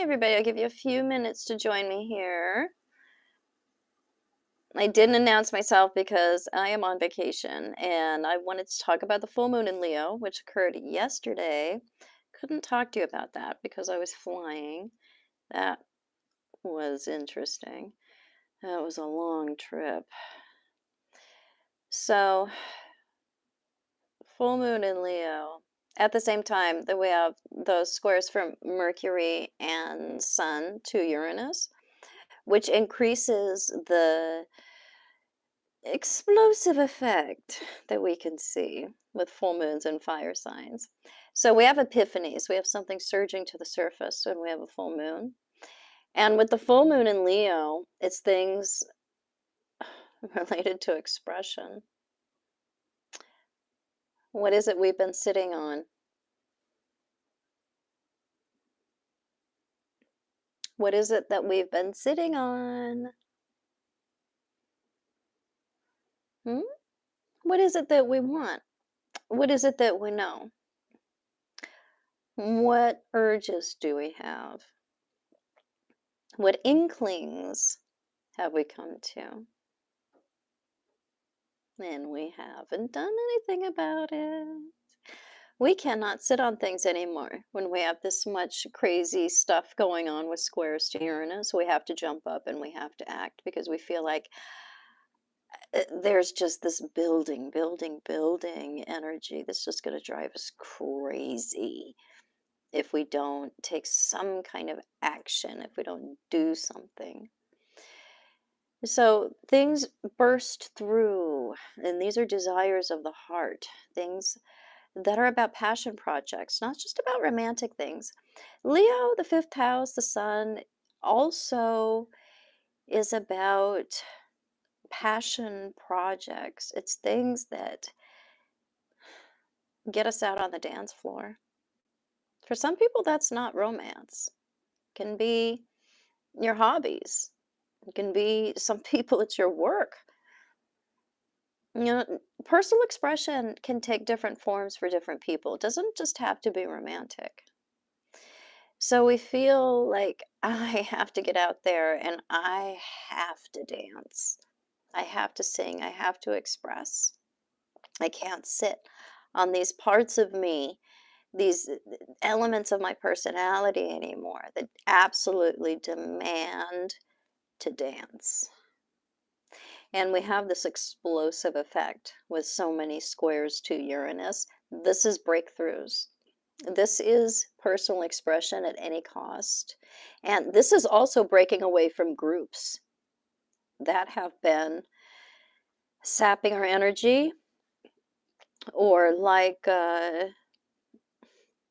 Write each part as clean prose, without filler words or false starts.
everybody. I'll give you a few minutes to join me here. I didn't announce myself because I am on vacation and I wanted to talk about the full moon in Leo, which occurred yesterday. Couldn't talk to you about that because I was flying. That was interesting. That was a long trip. So, full moon in Leo. At the same time that we have those squares from Mercury and Sun to Uranus, which increases the explosive effect that we can see with full moons and fire signs. So we have epiphanies, we have something surging to the surface when we have a full moon. And with the full moon in Leo, it's things related to expression. What is it we've been sitting on? What is it that we've been sitting on? What is it that we want? What is it that we know? What urges do we have? What inklings have we come to? And we haven't done anything about it. We cannot sit on things anymore when we have this much crazy stuff going on with squares to Uranus. We have to jump up and we have to act because we feel like there's just this building energy that's just going to drive us crazy if we don't take some kind of action, if we don't do something. So things burst through, and these are desires of the heart, things that are about passion projects, not just about romantic things. Leo, the fifth house, the sun, also is about passion projects. It's things that get us out on the dance floor. For some people, that's not romance. It can be your hobbies. It can be, some people, it's your work. You know, personal expression can take different forms for different people. It doesn't just have to be romantic. So we feel like I have to get out there and I have to dance. I have to sing. I have to express. I can't sit on these parts of me, these elements of my personality anymore that absolutely demand to dance. And we have this explosive effect with so many squares to Uranus. This is breakthroughs. This is personal expression at any cost. And this is also breaking away from groups that have been sapping our energy, or like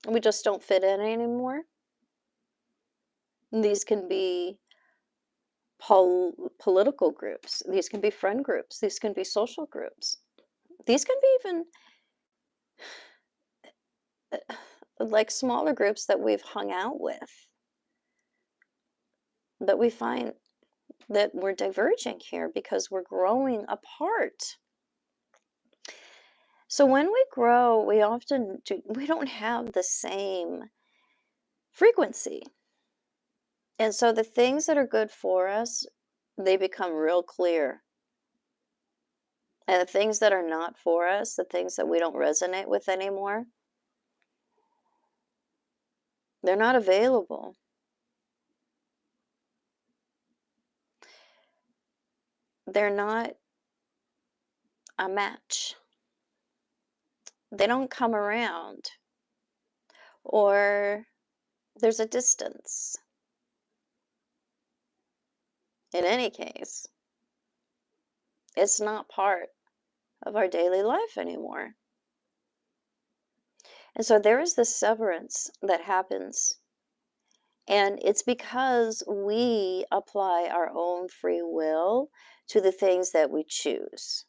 we just don't fit in anymore. These can be political groups. These can be friend groups. These can be social groups. These can be even like smaller groups that we've hung out with. But we find that we're diverging here because we're growing apart. So when we grow, we don't have the same frequency. And so the things that are good for us, they become real clear. And the things that are not for us, the things that we don't resonate with anymore, they're not available. They're not a match. They don't come around. Or there's a distance. In any case, it's not part of our daily life anymore. And so there is this severance that happens. And it's because we apply our own free will to the things that we choose.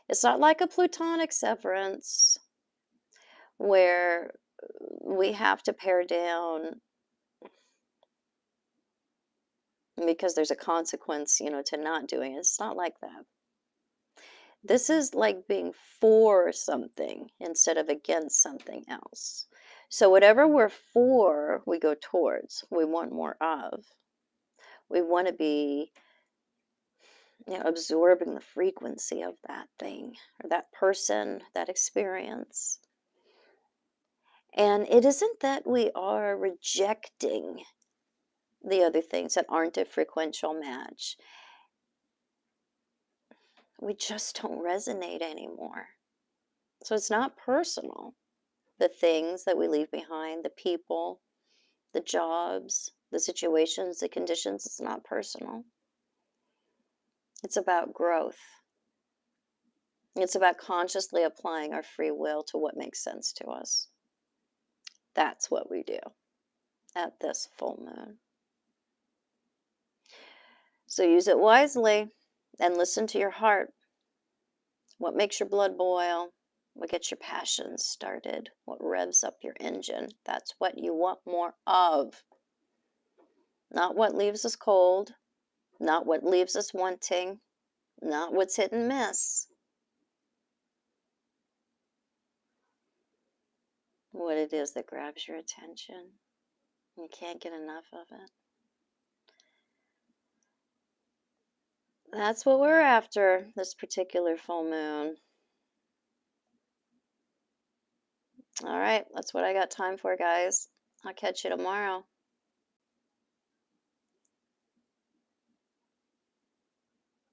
It's not like a Plutonic severance where we have to pare down because there's a consequence, to not doing it. It's not like that. This is like being for something instead of against something else. So whatever we're for, we go towards. We want more of. We want to be, absorbing the frequency of that thing or that person, that experience. And it isn't that we are rejecting the other things that aren't a frequential match. We just don't resonate anymore. So it's not personal. The things that we leave behind, the people, the jobs, the situations, the conditions, it's not personal. It's about growth. It's about consciously applying our free will to what makes sense to us. That's what we do at this full moon. So use it wisely and listen to your heart. What makes your blood boil? What gets your passions started? What revs up your engine? That's what you want more of. Not what leaves us cold, not what leaves us wanting, not what's hit and miss. What it is that grabs your attention. You can't get enough of it. That's what we're after this particular full moon. All right, that's what I got time for, guys. I'll catch you tomorrow.